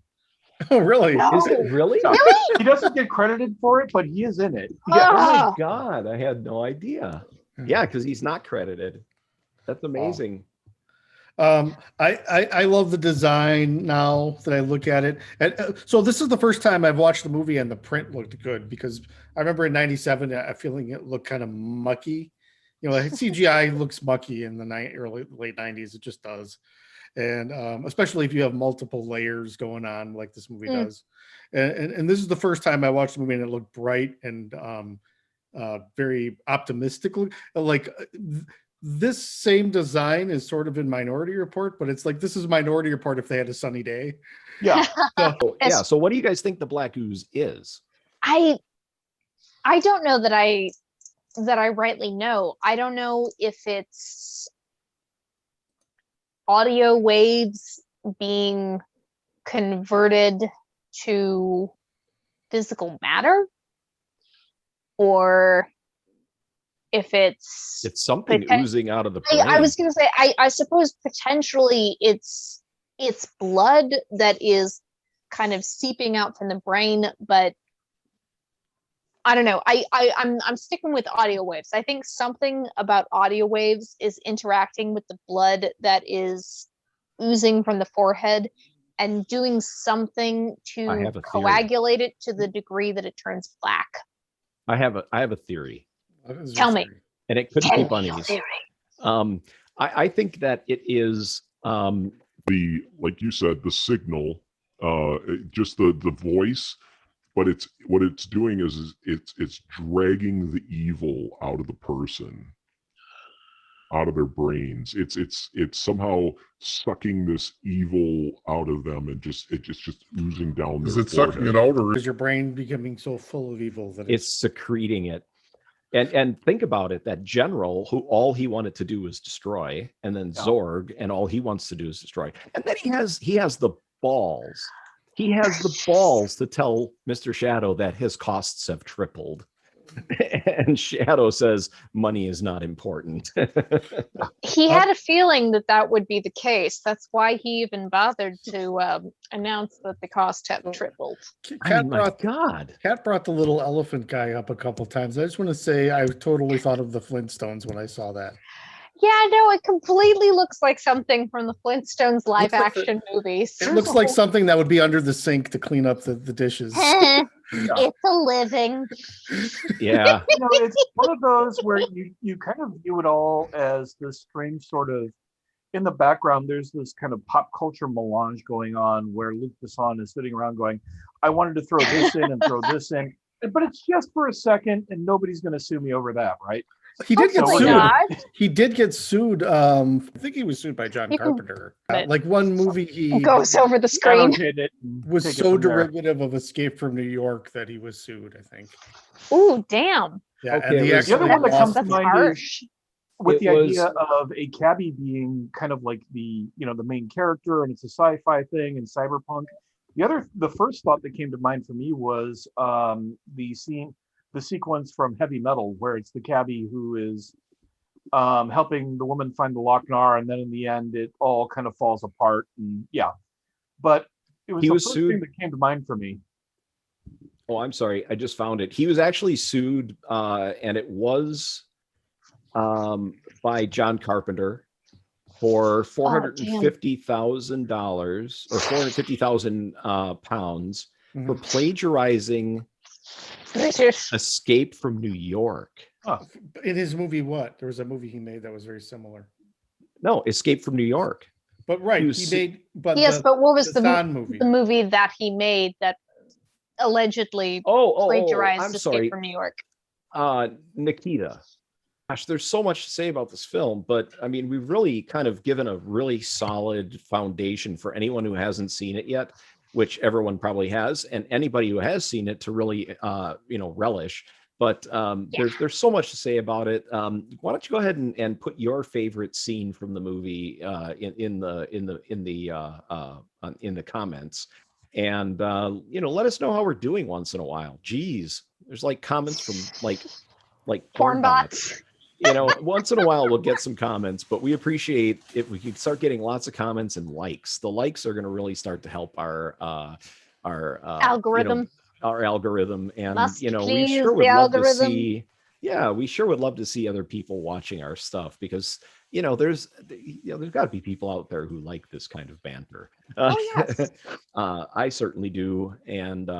Oh, really? No. Is it really? Really? He doesn't get credited for it, but he is in it. Yeah. Oh my God, I had no idea. Yeah, because he's not credited. That's amazing. I love the design now that I look at it. And so this is the first time I've watched the movie and the print looked good, because I remember in '97 I feeling it looked kind of mucky. Like CGI looks mucky in the late '90s. It just does, and especially if you have multiple layers going on like this movie does. And this is the first time I watched the movie and it looked bright and very optimistic. Like this same design is sort of in Minority Report, but it's like this is Minority Report if they had a sunny day. Yeah. So what do you guys think the black ooze is? I don't know that I rightly know. I don't know if it's audio waves being converted to physical matter, or if it's something oozing out of the brain. I was going to say, I suppose potentially it's blood that is kind of seeping out from the brain, but I don't know. I'm sticking with audio waves. I think something about audio waves is interacting with the blood that is oozing from the forehead and doing something to coagulate it to the degree that it turns black. I have a theory. Tell me. And it could be bunnies. I think that it is like you said, the signal, just the voice. But what it's doing is it's dragging the evil out of the person, out of their brains. It's somehow sucking this evil out of them, and just oozing down. Is it sucking it out, or is your brain becoming so full of evil that it's secreting it? And think about it, that general who all he wanted to do was destroy, and then Zorg, and all he wants to do is destroy. And then he has the balls. He has the balls to tell Mr. Shadow that his costs have tripled. And Shadow says money is not important. He had a feeling that would be the case. That's why he even bothered to announce that the cost had tripled. Kat brought the little elephant guy up a couple times. I just want to say I totally thought of the Flintstones when I saw that. Yeah, no, it completely looks like something from the Flintstones live action movies. It looks like something that would be under the sink to clean up the dishes. It's a living. Yeah. It's one of those where you kind of view it all as this strange sort of, in the background, there's this kind of pop culture melange going on where Luc Besson is sitting around going, I wanted to throw this in and throw this in, but it's just for a second and nobody's going to sue me over that, right? He did get sued. Not. He did get sued. I think he was sued by John Carpenter. Like one movie he goes over the screen was so derivative of Escape from New York that he was sued, I think. Ooh, damn. Yeah, okay, and the other one that comes to mind is with the idea of a cabbie being kind of like the main character, and it's a sci-fi thing and cyberpunk. The first thought that came to mind for me was the sequence from Heavy Metal, where it's the cabbie who is helping the woman find the Lochnar, and then in the end, it all kind of falls apart. And but it was the first thing that came to mind for me. Oh, I'm sorry. I just found it. He was actually sued, and it was by John Carpenter for $450,000 or 450,000 pounds for plagiarizing Escape from New York. In his movie, what? There was a movie he made that was very similar. No, Escape from New York. But right, he made. But but what was the movie? The movie that he made that allegedly plagiarized Escape from New York? Nikita. Gosh, there's so much to say about this film, but I mean, we've really kind of given a really solid foundation for anyone who hasn't seen it yet, which everyone probably has, and anybody who has seen it to really, relish. But there's so much to say about it. Why don't you go ahead and put your favorite scene from the movie in the comments, and let us know how we're doing once in a while. Geez, there's like comments from like porn bots. Once in a while we'll get some comments, but we appreciate if we can start getting lots of comments and likes. The likes are going to really start to help our algorithm. Our algorithm, and we sure would love to see. Yeah, we sure would love to see other people watching our stuff, because there's got to be people out there who like this kind of banter. Yes. I certainly do, and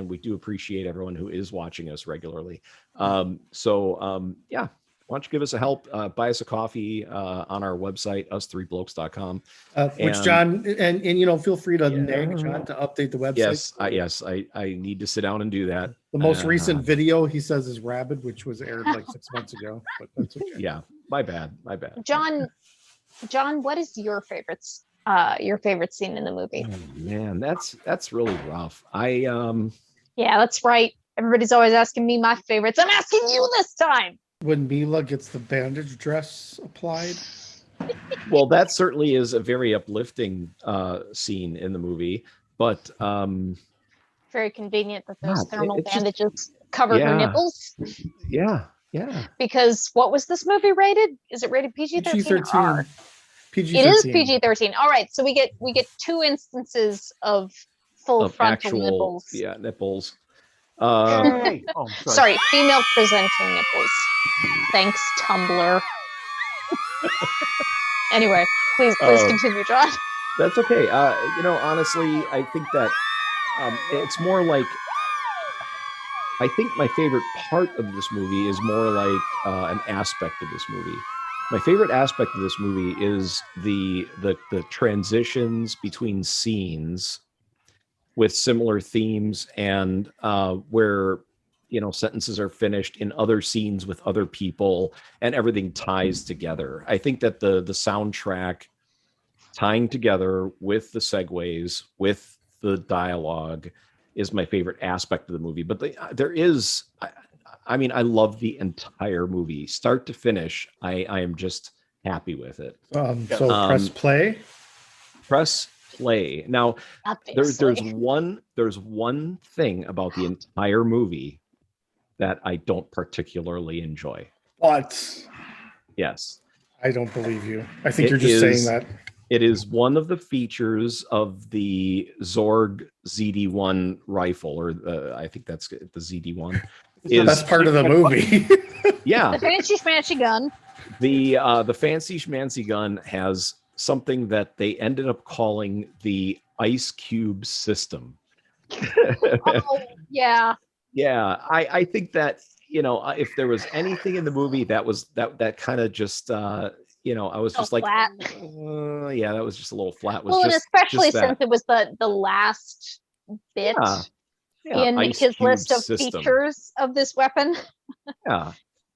we do appreciate everyone who is watching us regularly. Why don't you give us a help? Buy us a coffee on our website, us3blokes.com. Which John, and feel free to nag John to update the website. Yes, I need to sit down and do that. The most recent video he says is Rabid, which was aired like 6 months ago. But that's okay. Yeah, my bad. John, what is your favorite scene in the movie? Oh, man, that's really rough. Yeah, that's right. Everybody's always asking me my favorites. I'm asking you this time. When Mila gets the bandage dress applied. Well, that certainly is a very uplifting scene in the movie, but Very convenient that those God, thermal it's just- bandages cover her Yeah. nipples. Yeah. Because what was this movie rated? Is it rated PG-13 or R? PG-13. It is PG-13. All right, so we get 2 instances of full Of frontal actual nipples. nipples. Yay! Oh, Sorry, female presenting nipples. Thanks, Tumblr. Anyway, please continue, John. That's okay. Honestly, I think that it's more like, I think my favorite part of this movie is more like an aspect of this movie. My favorite aspect of this movie is the transitions between scenes with similar themes, and where sentences are finished in other scenes with other people, and everything ties together. I think that the soundtrack tying together with the segues, with the dialogue, is my favorite aspect of the movie. But there is, I mean, I love the entire movie, start to finish. I am just happy with it. So press play. Press play. Now, there's Obviously. one thing about the entire movie that I don't particularly enjoy. What? Yes. I don't believe you. I think you're just saying that. It is one of the features of the Zorg ZD1 rifle, or I think that's the ZD1. Is that's part of the movie. The fancy schmancy gun. The fancy schmancy gun has something that they ended up calling the ice cube system. Oh, yeah. Yeah, I think that, if there was anything in the movie that was that kind of just I was just like, flat. Yeah, that was just a little flat. Well, and especially since it was the last bit in his list of features of this weapon. Yeah.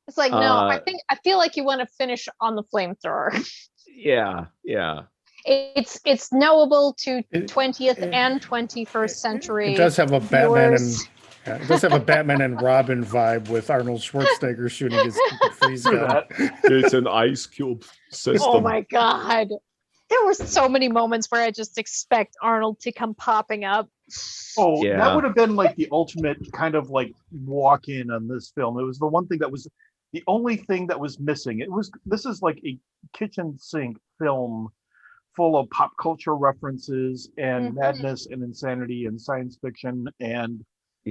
It's like, no, I feel like you want to finish on the flamethrower. Yeah. It's knowable to 20th and 21st century. It does have a viewers. It does have a Batman and Robin vibe with Arnold Schwarzenegger shooting his freeze gun. It's an ice cube system. Oh my god. There were so many moments where I just expect Arnold to come popping up. Oh, yeah. That would have been like the ultimate kind of like walk in on this film. It was the one thing that was the only thing that was missing. This is like a kitchen sink film full of pop culture references and madness and insanity and science fiction and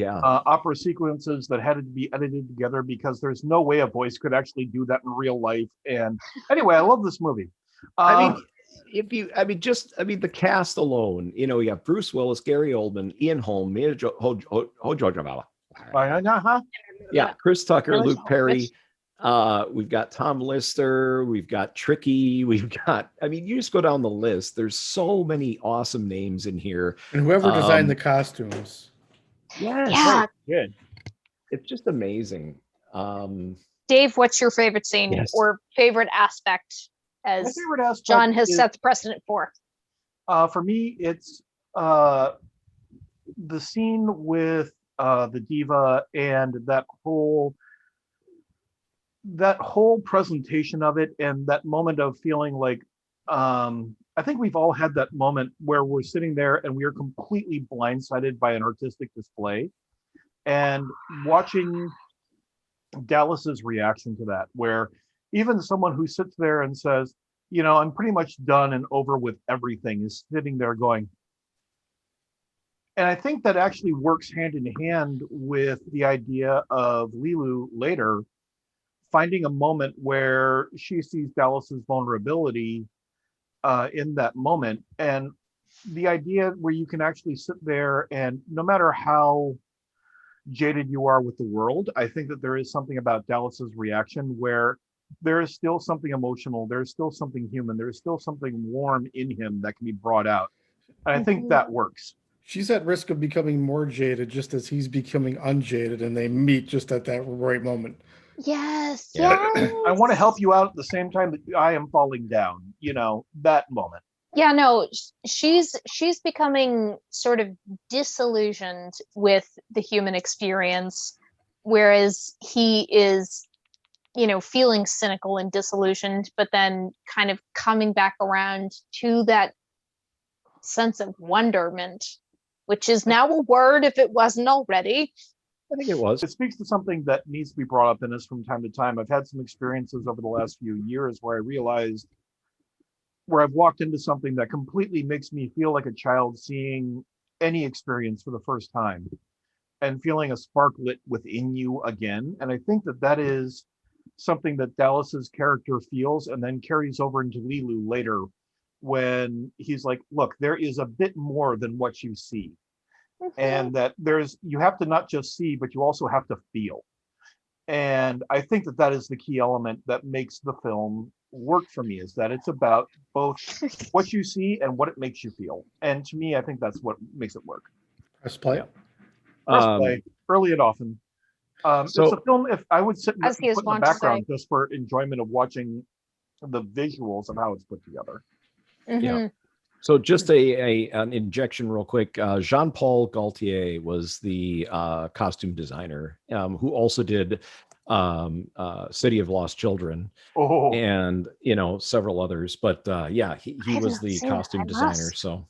opera sequences that had to be edited together because there's no way a voice could actually do that in real life. And anyway, I love this movie. The cast alone, we got Bruce Willis, Gary Oldman, Ian Holm, Chris Tucker, Luke Perry. We've got Tom Lister, we've got Tricky, we've got, you just go down the list. There's so many awesome names in here. And whoever designed the costumes. Yes. Yeah. Good. It's just amazing. Dave, what's your favorite scene or favorite aspect, as John has set the precedent for? For me, it's the scene with the Diva and that whole presentation of it, and that moment of feeling like I think we've all had that moment where we're sitting there and we are completely blindsided by an artistic display, and watching Dallas's reaction to that, where even someone who sits there and says, I'm pretty much done and over with everything, is sitting there going. And I think that actually works hand in hand with the idea of LeeLoo later finding a moment where she sees Dallas's vulnerability in that moment. And the idea where you can actually sit there and no matter how jaded you are with the world, I think that there is something about Dallas's reaction where there is still something emotional, there's still something human, there's still something warm in him that can be brought out. And I think that works. She's at risk of becoming more jaded just as he's becoming unjaded, and they meet just at that right moment. Yes. I want to help you out at the same time that I am falling down, that moment. Yeah, no, she's becoming sort of disillusioned with the human experience, whereas he is, feeling cynical and disillusioned, but then kind of coming back around to that sense of wonderment which is now a word if it wasn't already. I think it was. It speaks to something that needs to be brought up in this from time to time. I've had some experiences over the last few years where I realized where I've walked into something that completely makes me feel like a child seeing any experience for the first time and feeling a spark lit within you again. And I think that that is something that Dallas's character feels and then carries over into LeeLoo later when he's like, look, there is a bit more than what you see. And that you have to not just see, but you also have to feel. And I think that that is the key element that makes the film work for me, is that it's about both what you see and what it makes you feel. And to me, I think that's what makes it work. Press play. Press play, early and often. So- it's a film, if I would sit and As he is put in the wont to background just for enjoyment of watching the visuals of how it's put together. Yeah. So just an injection real quick. Jean-Paul Gaultier was the costume designer who also did City of Lost Children and, several others. But yeah, he was the costume designer. So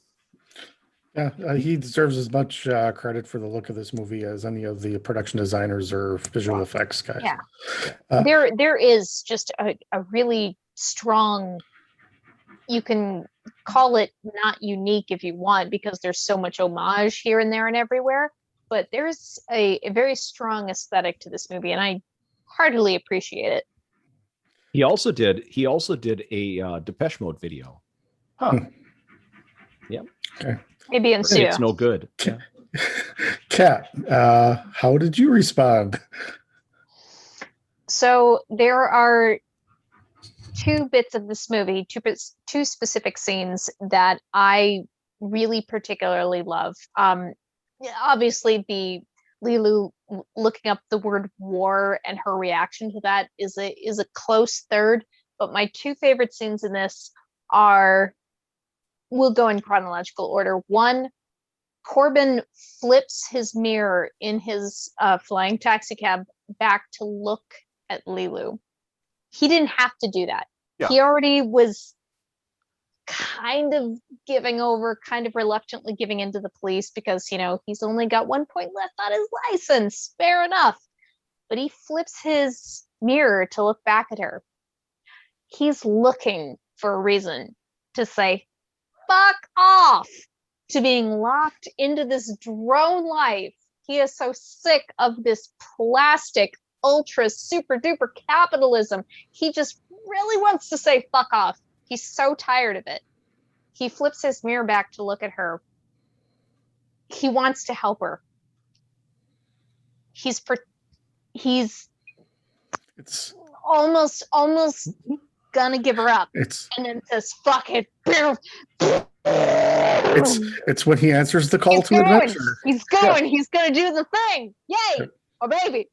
Yeah, he deserves as much credit for the look of this movie as any of the production designers or visual effects guys. Yeah. There is just a really strong, you can call it not unique if you want, because there's so much homage here and there and everywhere, but there's a very strong aesthetic to this movie, and I heartily appreciate it. he also did a Depeche Mode video. Huh. Yep. Okay. Maybe in pseudo. It's no good. Yeah. Kat, how did you respond? So there are two bits of this movie, two specific scenes that I really particularly love. Obviously, the LeeLoo looking up the word war and her reaction to that is a close third. But my two favorite scenes in this are, we'll go in chronological order. One, Corbin flips his mirror in his flying taxi cab back to look at LeeLoo. He didn't have to do that. Yeah. He already was kind of giving over, kind of reluctantly giving into the police because, he's only got 1 point left on his license. Fair enough. But he flips his mirror to look back at her. He's looking for a reason to say, fuck off, to being locked into this drone life. He is so sick of this plastic, ultra, super duper capitalism. He just really wants to say fuck off. He's so tired of it. He flips his mirror back to look at her. He wants to help her. He's almost gonna give her up. And then says, fuck it. It's when he answers the call to adventure. He's going. He's gonna do the thing. Yay, a baby.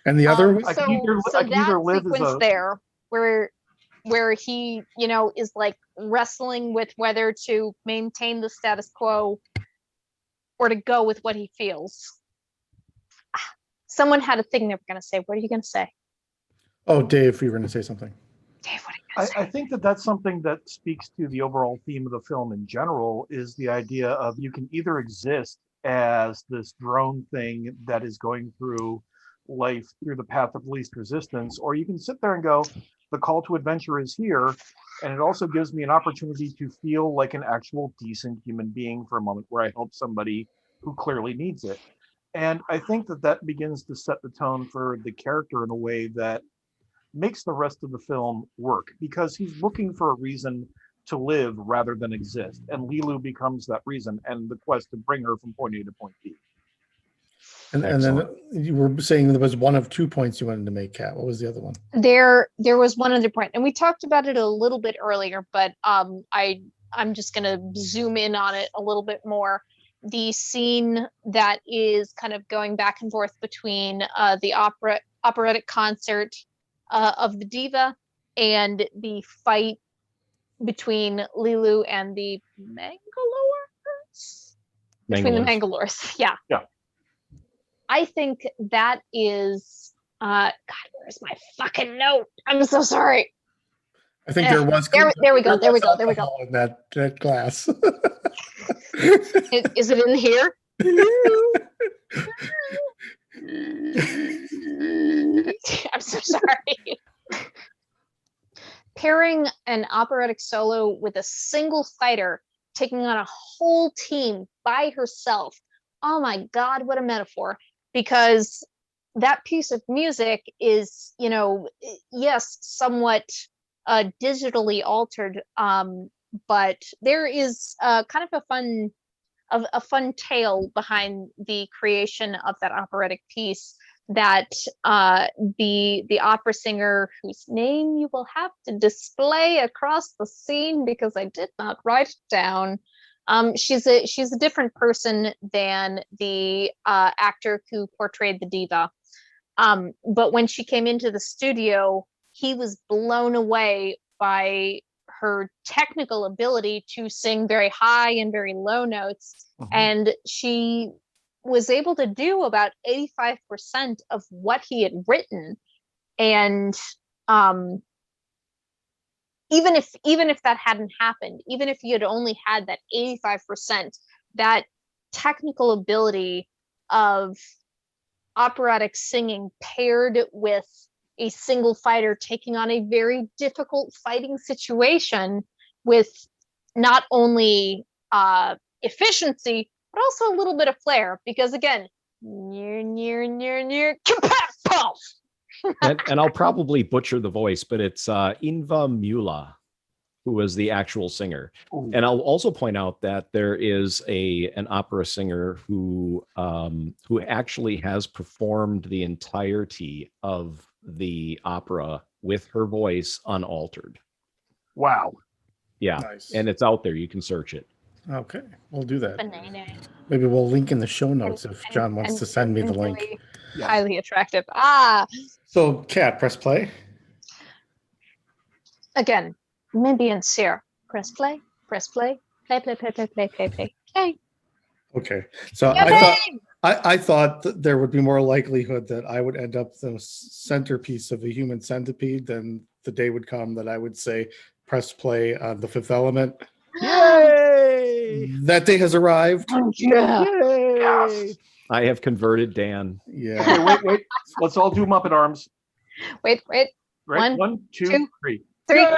And the other so that sequence there where he is like wrestling with whether to maintain the status quo or to go with what he feels. Someone had a thing they were going to say. What are you going to say? Oh, Dave, you were going to say something. Dave, what are you going to say? I think that that's something that speaks to the overall theme of the film in general, is the idea of you can either exist as this drone thing that is going through life through the path of least resistance, or you can sit there and go, the call to adventure is here, and it also gives me an opportunity to feel like an actual decent human being for a moment where I help somebody who clearly needs it. And I think that that begins to set the tone for the character in a way that makes the rest of the film work, because he's looking for a reason to live rather than exist, and LeeLoo becomes that reason and the quest to bring her from point A to point B. And then you were saying there was one of 2 points you wanted to make, Kat. What was the other one? There was one other point, and we talked about it a little bit earlier, but I'm just gonna zoom in on it a little bit more. The scene that is kind of going back and forth between the operatic concert of the Diva and the fight between LeeLoo and the Mangalores. Between the Mangalores, yeah. I think that is God, where's my fucking note? I'm so sorry. I think there was. There we go. alcohol in that glass. Is it in here? I'm so sorry. Pairing an operatic solo with a single fighter taking on a whole team by herself. Oh my God, what a metaphor. Because that piece of music is, yes, somewhat digitally altered, but there is kind of a fun tale behind the creation of that operatic piece that the opera singer, whose name you will have to display across the scene because I did not write it down. She's a different person than the actor who portrayed the diva. But when she came into the studio, he was blown away by her technical ability to sing very high and very low notes. And she was able to do about 85% of what he had written. And even if that hadn't happened, even if you had only had that 85%, that technical ability of operatic singing paired with a single fighter taking on a very difficult fighting situation with not only efficiency, but also a little bit of flair, because again, near, and I'll probably butcher the voice, but it's Inva Mula, who was the actual singer. Ooh. And I'll also point out that there is an opera singer who actually has performed the entirety of the opera with her voice unaltered. Wow. Yeah, Nice. and it's out there. You can search it. Okay, we'll do that. banana. Maybe we'll link in the show notes if John wants to send me the link. Really Yeah. highly attractive. So, Kat, press play. Again, maybe in Sear. Press play, play. Okay, so I thought that there would be more likelihood that I would end up the centerpiece of the Human Centipede than the day would come that I would say press play on The Fifth Element. Yay! That day has arrived. Yay! I have converted Dan. Yeah. Okay, wait. Let's all do them up in arms. Wait. Right? One, 1, 2, two. 3. 3. Yay!